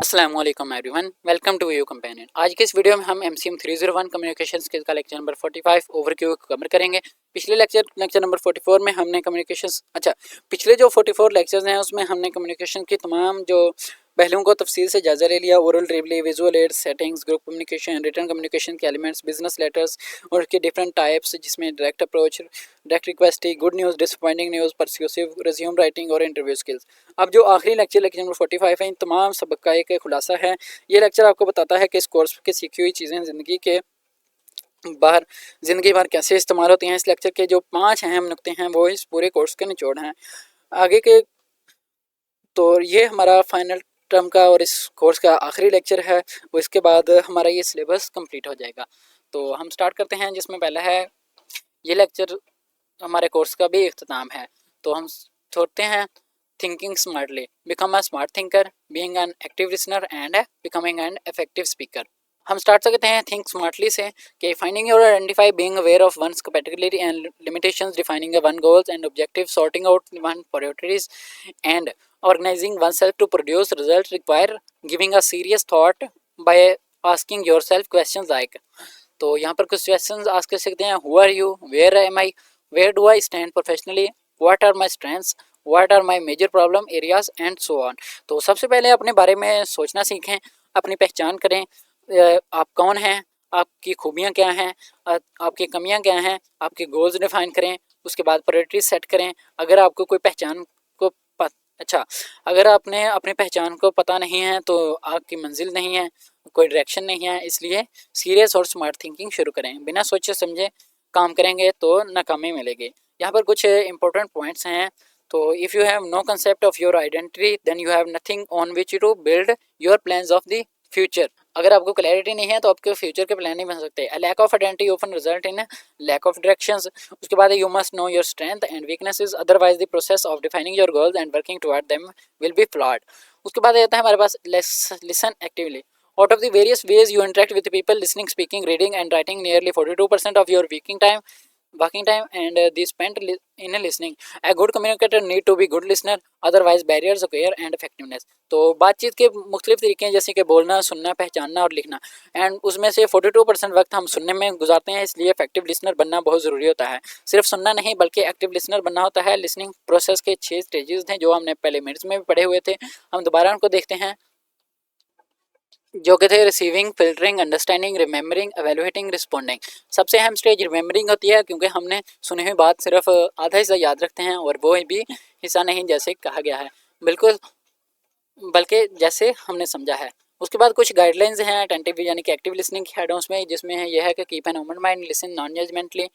अस्सलाम वालेकुम everyone, welcome to you companion. आज के इस वीडियो में हम MCM 301 कम्युनिकेशन स्किल्स का लेक्चर नंबर 45 ओवरव्यू कवर करेंगे। पिछले लेक्चर नंबर 44 में हमने पिछले जो 44 लेक्चर्स हैं उसमें हमने कम्युनिकेशन की तमाम जो पहलुओं को तफसील से जायजा ले लिया। Oral delivery, visual aids, settings, group communication, written communication के एलिमेंट्स, बिजनेस लेटर्स और उसके डिफरेंट टाइप्स, जिसमें direct approach, direct request, good news, disappointing news, persuasive, resume writing और इंटरव्यू स्किल्स। अब जो आखिरी लेक्चर नंबर 45 है, इन तमाम सबक का एक खुलासा है। ये लेक्चर आपको बताता है कि इस कोर्स के सीखी हुई चीज़ें ज़िंदगी भर कैसे इस्तेमाल होती हैं। इस लेक्चर के जो 5 अहम नुकते हैं वो इस पूरे कोर्स के निचोड़ हैं। आगे के तो ये हमारा फाइनल टर्म का और इस कोर्स का आखिरी लेक्चर है। वो इसके बाद हमारा ये सिलेबस कंप्लीट हो जाएगा। तो हम स्टार्ट करते हैं, जिसमें पहला है ये लेक्चर हमारे कोर्स का भी इख्तिताम है। तो हम छोड़ते हैं thinking smartly, become a smart thinker, being an active listener and becoming an effective speaker. हम स्टार्ट करते हैं थिंक स्मार्टली से कि फाइंडिंग और identify, being aware of one's capability and limitations, defining one goals and objective, sorting out one priorities and organizing oneself to produce results require giving a serious thought by asking yourself questions like, तो यहाँ पर कुछ questions ask कर सकते हैं। Who are you, where am I, where do I stand professionally, what are my strengths, what are my major problem areas and so on. तो सबसे पहले अपने बारे में सोचना सीखें, अपनी पहचान करें। आप कौन हैं, आपकी खूबियाँ क्या हैं, आपकी कमियाँ क्या हैं, आपके गोल्स डिफाइन करें। उसके बाद प्रायोरिटीज सेट करें। अगर आपको कोई पहचान को अगर आपने अपनी पहचान को पता नहीं है तो आपकी मंजिल नहीं है, कोई डायरेक्शन नहीं है। इसलिए सीरियस और स्मार्ट थिंकिंग शुरू करें। बिना सोचे समझे काम करेंगे तो नाकामी मिलेगी। यहाँ पर कुछ इंपॉर्टेंट पॉइंट्स हैं। तो if you have no concept of your identity then you have nothing on which to build your plans of the future. अगर आपको क्लैरिटी नहीं है तो आपके फ्यूचर के प्लान नहीं बन सकते। A lack of identity often result in lack of directions. उसके बाद you must know your strength and weaknesses, otherwise the process of defining your goals and working toward them will be flawed. उसके बाद आता है हमारे पास listen actively. Out of the various ways you interact with people, listening, speaking, reading and writing nearly 42% of your working time and the spent in listening. A good communicator need to be good listener, otherwise barriers occur and effectiveness. तो बातचीत के मुख्तलिफ तरीके हैं, जैसे कि बोलना, सुनना, पहचानना और लिखना। एंड उसमें से 42% वक्त हम सुनने में गुजारते हैं, इसलिए इफेक्टिव लिसनर बनना बहुत ज़रूरी होता है। सिर्फ सुनना नहीं बल्कि एक्टिव लिसनर बनना होता है। लिसनिंग प्रोसेस के 6 स्टेजेस थे जो हमने पहले मिनट्स में भी पढ़े हुए थे। हम दोबारा उनको देखते हैं, जो कि थे receiving, filtering, understanding, remembering, evaluating, responding. सबसे अहम स्टेज रिमेंबरिंग होती है, क्योंकि हमने सुनी हुई बात सिर्फ आधा हिस्सा याद रखते हैं और वो भी हिस्सा नहीं जैसे कहा गया है, बिल्कुल बल्कि जैसे हमने समझा है। उसके बाद कुछ गाइडलाइंस हैं अटेंटिव यानी कि एक्टिव लिसनिंग की हेडोंस में, जिसमें यह है कि keep an open mind, listen non judgmentally.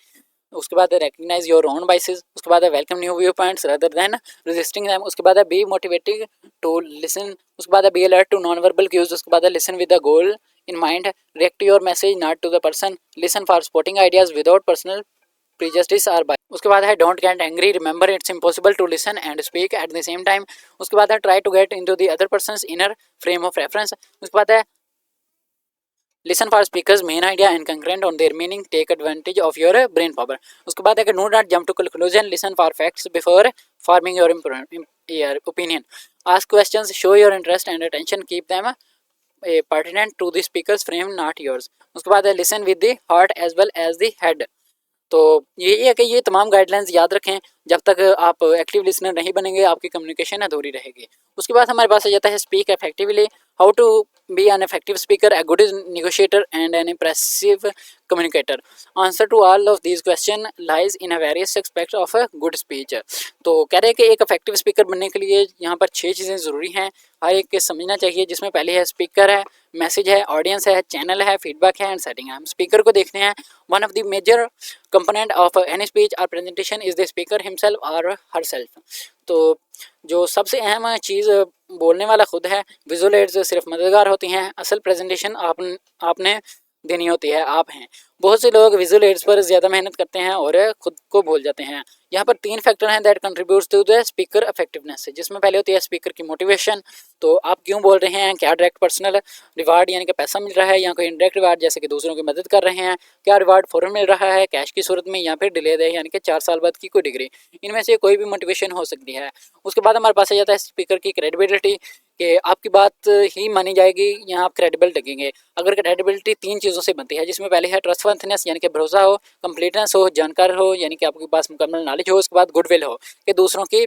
उसके बाद रिकग्नाइज योर ओन बाइसेस। उसके बाद welcome new viewpoints rather than resisting them. उसके बाद बी मोटिवेटेड टू लिसन। उसके बाद be alert to non verbal cues. उसके बाद listen with the goal in mind, react to your message not to the person, listen for supporting ideas without personal prejudice or bias. उसके बाद है don't get angry, remember it's impossible to listen and speak at the same time. उसके बाद है try to get into the other person's inner frame of reference. उसके बाद है listen for speakers main idea and concurrent on their meaning, take advantage of your brain power. उसके बाद है कि no not jump to conclusion, listen for facts before forming your opinion, ask questions, show your interest and attention, keep them pertinent to the speaker's frame not yours. उसके बाद है listen with the heart as well as the head. तो यही है कि ये तमाम guidelines याद रखें। जब तक आप एक्टिव लिसनर नहीं बनेंगे आपकी कम्युनिकेशन अधूरी रहेगी। उसके बाद हमारे पास आ जाता है speak effectively, how to be an effective speaker, a good negotiator and an impressive communicator. Answer to all of these question lies in a various aspect of a good speech. तो कह रहे हैं कि एक इफेक्टिव स्पीकर बनने के लिए यहाँ पर 6 चीज़ें ज़रूरी हैं, हर एक के समझना चाहिए, जिसमें पहले है स्पीकर है, मैसेज है, ऑडियंस है, चैनल है, फीडबैक है एंड सेटिंग है। हम स्पीकर को देखते हैं। One of the major component of any speech और presentation is the speaker himself और हरसेल्फ। तो जो सबसे अहम चीज़ बोलने वाला खुद है, विजुअल एड्स सिर्फ मददगार होती हैं, असल प्रेजेंटेशन आपने देनी होती है, आप हैं। बहुत से लोग विजुअल एड्स पर ज़्यादा मेहनत करते हैं और खुद को भूल जाते हैं। यहाँ पर 3 फैक्टर हैं that contributes to the speaker effectiveness, जिसमें पहले होती है स्पीकर की मोटिवेशन। तो आप क्यों बोल रहे हैं, क्या डायरेक्ट पर्सनल रिवार्ड यानी कि पैसा मिल रहा है, या कोई इनडायरेक्ट रिवार्ड जैसे कि दूसरों की मदद कर रहे हैं, क्या रिवार्ड फ़ौरन मिल रहा है कैश की सूरत में, या फिर डिलेड है यानी कि 4 साल बाद की कोई डिग्री। इनमें से कोई भी मोटिवेशन हो सकती है। उसके बाद हमारे पास आ जाता है स्पीकर की क्रेडिबिलिटी, कि आपकी बात ही मानी जाएगी या आप क्रेडिबल लगेंगे। अगर क्रेडिबिलिटी 3 चीज़ों से बनती है, जिसमें पहले है ट्रस्टवर्थनेस यानी कि भरोसा हो, कंप्लीटनेस हो, जानकार हो यानी कि आपके पास मुकम्मल नॉलेज हो, उसके बाद गुडविल हो कि दूसरों की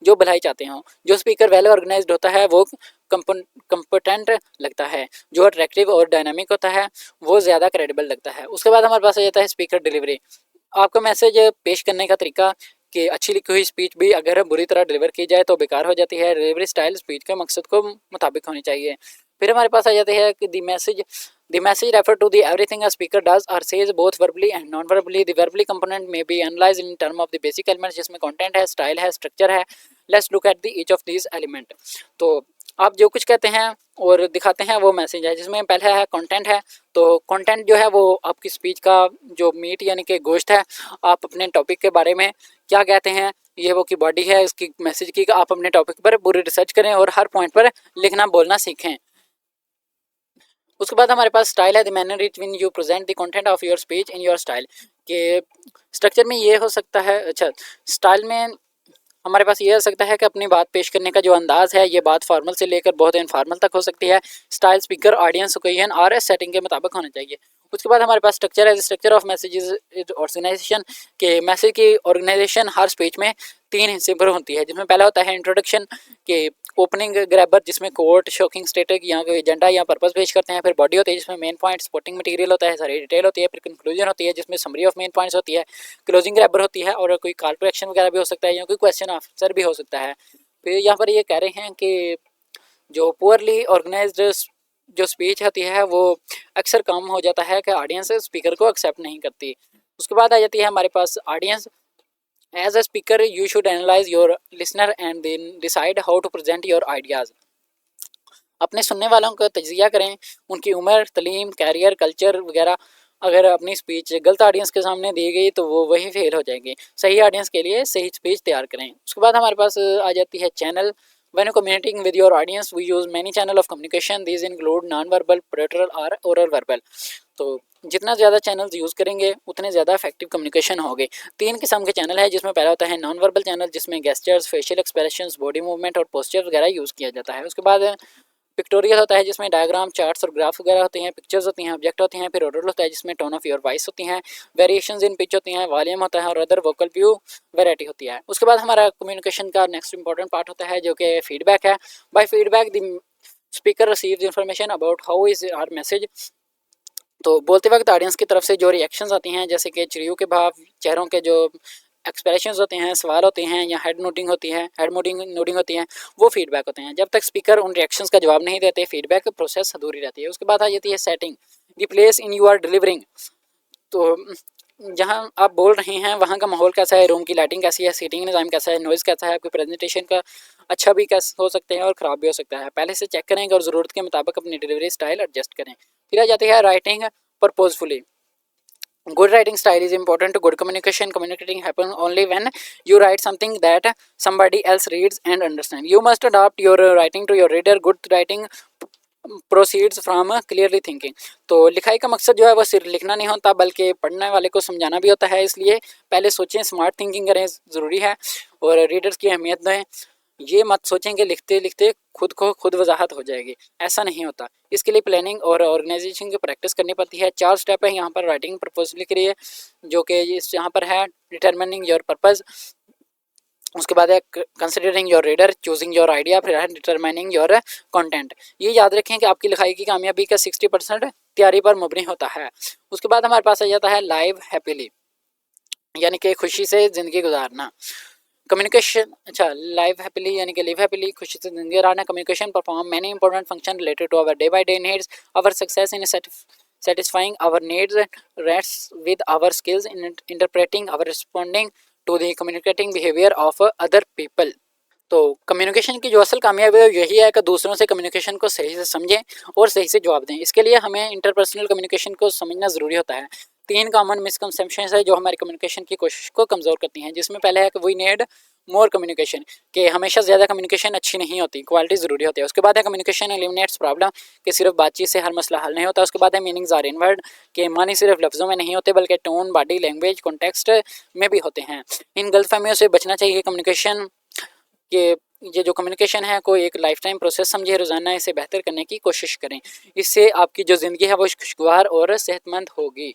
जो भलाई चाहते हो। जो स्पीकर वेल ऑर्गेनाइज्ड होता है वो कंपटेंट लगता है, जो अट्रैक्टिव और डायनामिक होता है वो ज़्यादा क्रेडिबल लगता है। उसके बाद हमारे पास आ जाता है स्पीकर डिलीवरी, आपका मैसेज पेश करने का तरीका, कि अच्छी लिखी हुई स्पीच भी अगर बुरी तरह डिलीवर की जाए तो बेकार हो जाती है। डिलीवरी स्टाइल स्पीच के मकसद को मुताबिक होनी चाहिए। फिर हमारे पास आ जाते हैं कि the message refer to the everything a speaker does और says both verbally and non verbally. The verbally component में be analyse in term of the basic elements, जिसमें कंटेंट है, स्टाइल है, स्ट्रक्चर है। Let's look at the each of these element. तो आप जो कुछ कहते हैं और दिखाते हैं वो मैसेज है, जिसमें पहला है कंटेंट है। तो कंटेंट जो है वो आपकी स्पीच का जो मीट यानी कि गोश्त है, आप अपने टॉपिक के बारे में क्या कहते हैं, ये वो की बॉडी है इसकी मैसेज की, आप अपने टॉपिक पर पूरी रिसर्च करें और हर पॉइंट पर लिखना बोलना सीखें। उसके बाद हमारे पास स्टाइल है, the manner it win you present the content of your speech in your style. के स्ट्रक्चर में ये हो सकता है, अच्छा स्टाइल में हमारे पास ये हो सकता है कि अपनी बात पेश करने का जो अंदाज़ है ये बात फॉर्मल से लेकर बहुत इनफॉर्मल तक हो सकती है। स्टाइल स्पीकर ऑडियंस ओकेजन और सेटिंग के मुताबिक होना चाहिए। उसके बाद हमारे पास स्ट्रक्चर है, स्ट्रक्चर ऑफ मैसेजेस ऑर्गेनाइजेशन, के मैसेज की ऑर्गेनाइजेशन हर स्पीच में 3 हिस्से पर होती है, जिसमें पहला होता है इंट्रोडक्शन, के ओपनिंग ग्रैबर जिसमें कोट शॉकिंग स्टेटक या कोई एजेंडा या पर्पस पेश करते हैं। फिर बॉडी होती है जिसमें मेन पॉइंट सपोर्टिंग मटेरियल होता है, सारी डिटेल होती है। फिर कंक्लूजन होती है जिसमें समरी ऑफ मेन पॉइंट्स होती है। क्लोजिंग ग्रैबर होती है और कोई कॉल टू एक्शन वगैरह भी हो सकता है या कोई क्वेश्चन आंसर भी हो सकता है। फिर यहाँ पर ये कह रहे हैं कि जो पुअरली ऑर्गेनाइज्ड जो स्पीच होती है वो अक्सर कम हो जाता है कि ऑडियंस स्पीकर को एक्सेप्ट नहीं करती। उसके बाद आ जाती है हमारे पास audience. As a speaker you should analyse your listener and then decide how to present your ideas. अपने सुनने वालों का तजिया करें, उनकी उम्र, तलीम, कैरियर, कल्चर वगैरह। अगर अपनी स्पीच गलत ऑडियंस के सामने दी गई तो वो वही फेल हो जाएगी। सही ऑडियंस के लिए सही स्पीच तैयार करें। उसके बाद हमारे पास आ जाती है channel. When communicating with your audience, we use many channel of communication. These include non-verbal, bilateral और oral verbal. तो जितना ज़्यादा चैनल्स यूज़ करेंगे उतने ज़्यादा इफेक्टिव कम्युनिकेशन होगी। 3 किस्म के चैनल है, जिसमें पहला होता है नॉन वर्बल चैनल, जिसमें gestures, facial expressions, body movement और पोस्चर वगैरह यूज़ किया जाता है। उसके बाद पिक्टोरियल होता है जिसमें डायग्राम, चार्ट्स और ग्राफ वगैरह होते हैं। पिक्चर्स होती हैं, ऑब्जेक्ट होते हैं। फिर ओरल होता है जिसमें टोन ऑफ योर वॉइस होती हैं, वेरिएशंस इन पिच होती हैं, वॉल्यूम होता है और अदर वोकल व्यू वैरायटी होती है। उसके बाद हमारा कम्युनिकेशन का नेक्स्ट इंपॉर्टेंट पार्ट होता है जो कि फीडबैक है। By feedback the speaker receives information about how is our message. तो बोलते वक्त ऑडियंस की तरफ से जो रिएक्शंस आती हैं, जैसे कि चिड़ियों के भाव, चेहरों के जो एक्सप्रेशंस होते हैं, सवाल होते हैं या हेड नोडिंग होती है, नोडिंग होती है, वो फीडबैक होते हैं। जब तक स्पीकर उन रिएक्शंस का जवाब नहीं देते, फीडबैक प्रोसेस अधूरी रहती है। उसके बाद आ जाती है setting, the place in you are delivering. तो जहाँ आप बोल रहे हैं वहाँ का माहौल कैसा है, रूम की लाइटिंग कैसी है, सीटिंग निज़ाम कैसा है, नॉइज़ कैसा है, आपकी प्रेजेंटेशन का अच्छा भी कैसे हो सकते हैं और ख़राब भी हो सकता है। पहले से चेक करेंगे और ज़रूरत के मुताबिक अपनी डिलीवरी स्टाइल एडजस्ट करें। फिर आ जाती है writing पर्पोजफुली। Good writing style is important to good communication. Communicating happens only when you write something that somebody else reads and understands. You must adapt your writing to your reader. Good writing proceeds from clearly thinking. तो लिखाई का मकसद जो है वो सिर्फ लिखना नहीं होता बल्कि पढ़ने वाले को समझाना भी होता है। इसलिए पहले सोचें, स्मार्ट थिंकिंग करें, ज़रूरी है, और रीडर्स की अहमियत दें। ये मत सोचें कि लिखते लिखते खुद को खुद वजाहत हो जाएगी, ऐसा नहीं होता। इसके लिए प्लानिंग और ऑर्गेनाइजेशन की प्रैक्टिस करनी पड़ती है। 4 स्टेप है यहाँ पर राइटिंग प्रपोजल के लिए, जो कि इस यहाँ पर है डिटरमिनिंग योर पर्पज़। उसके बाद है considering your reader, choosing your idea, फिर है डिटरमाइनिंग योर कंटेंट। ये याद रखें कि आपकी लिखाई की कामयाबी का 60% तैयारी पर मबनी होता है। उसके बाद हमारे पास आ जाता है लाइव हैप्पीली, यानी कि खुशी से ज़िंदगी गुजारना। कम्युनिकेशन, अच्छा लाइव हैप्पीली यानी कि लिव हैप्पीली, खुशी से ज़िंदगी गुजारना। Communication perform many important function related to our day by day needs. Our success in satisfying our needs rests with our skills in interpreting our responding to the communicating behavior of other people। तो communication की जो असल कामयाबी है यही है कि दूसरों से कम्युनिकेशन को सही से समझें और सही से जवाब दें। इसके लिए हमें इंटरपर्सनल कम्युनिकेशन को समझना ज़रूरी होता है 3 कॉमन मिसकंसेप्शंस है जो हमारी कम्युनिकेशन की कोशिश को कमज़ोर करती हैं, जिसमें पहला है कि वी नीड मोर कम्युनिकेशन, कि हमेशा ज़्यादा कम्युनिकेशन अच्छी नहीं होती, क्वालिटी ज़रूरी होती है। उसके बाद है कम्युनिकेशन एलिमिनेट्स प्रॉब्लम, कि सिर्फ बातचीत से हर मसला हल नहीं होता। उसके बाद है मीनिंग्स आर इनवर्ड, कि मानी सिर्फ लफ्ज़ों में नहीं होते बल्कि टोन, बॉडी लैंग्वेज, कॉन्टेक्स्ट में भी होते हैं। इन गलतफहमियों से बचना चाहिए। कम्युनिकेशन के ये जो कम्युनिकेशन है कोई एक लाइफ टाइम प्रोसेस समझे, रोज़ाना इसे बेहतर करने की कोशिश करें। इससे आपकी जो ज़िंदगी है वो खुशगवार और सेहतमंद होगी।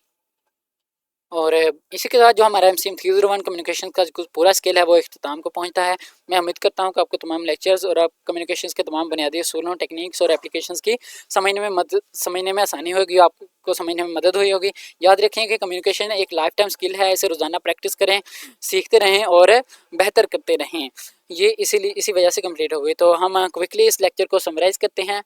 और इसी के साथ जो हमारा MCM 301 कम्युनिकेशन का जो पूरा स्किल है वो इख्तिताम को पहुंचता है। मैं उम्मीद करता हूं कि आपको तमाम लेक्चर्स और आप कम्युनिकेशंस के तमाम बुनियादी असूलों, टेक्निक्स और एप्लीकेशंस की समझने में आसानी होगी, आपको समझने में मदद हुई होगी। याद रखें कि कम्युनिकेशन एक लाइफ टाइम स्किल है, इसे रोज़ाना प्रैक्टिस करें, सीखते रहें और बेहतर करते रहें। ये इसी वजह से कम्प्लीट हो गई। तो हम क्विकली इस लेक्चर को समराइज़ करते हैं।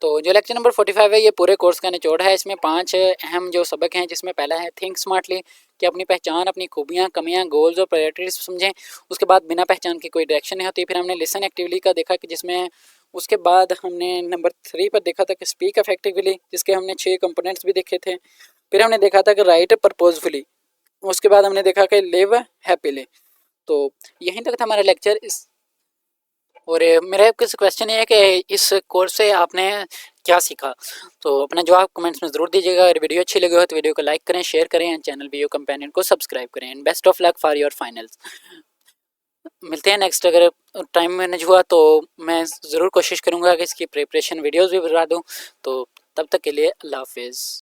तो जो लेक्चर नंबर 45 है ये पूरे कोर्स का निचोड़ है। इसमें 5 अहम जो सबक हैं, जिसमें पहला है थिंक स्मार्टली, कि अपनी पहचान, अपनी खूबियाँ, कमियाँ, गोल्स और प्रायोरिटीज़ समझें। उसके बाद बिना पहचान की कोई डायरेक्शन नहीं होती। फिर हमने लिसन एक्टिवली का देखा, कि जिसमें उसके बाद हमने नंबर 3 पर देखा था कि स्पीक इफेक्टिवली, जिसके हमने 6 कंपोनेंट्स भी देखे थे। फिर हमने देखा था कि राइट पर्पजफुली। उसके बाद हमने देखा कि लिव हैप्पीली। तो यहीं तक था हमारा लेक्चर। और मेरा कुछ क्वेश्चन ये है कि इस कोर्स से आपने क्या सीखा, तो अपना जवाब कमेंट्स में ज़रूर दीजिएगा। अगर वीडियो अच्छी लगी हो तो वीडियो को लाइक करें, शेयर करें एंड चैनल वीडियो कंपेनियन को सब्सक्राइब करें। And best of luck for your finals. मिलते हैं नेक्स्ट। अगर टाइम मैनेज हुआ तो मैं ज़रूर कोशिश करूँगा कि इसकी प्रिपरेशन वीडियोज़ भी बना दूँ। तो तब तक के लिए अल्लाह हाफिज़।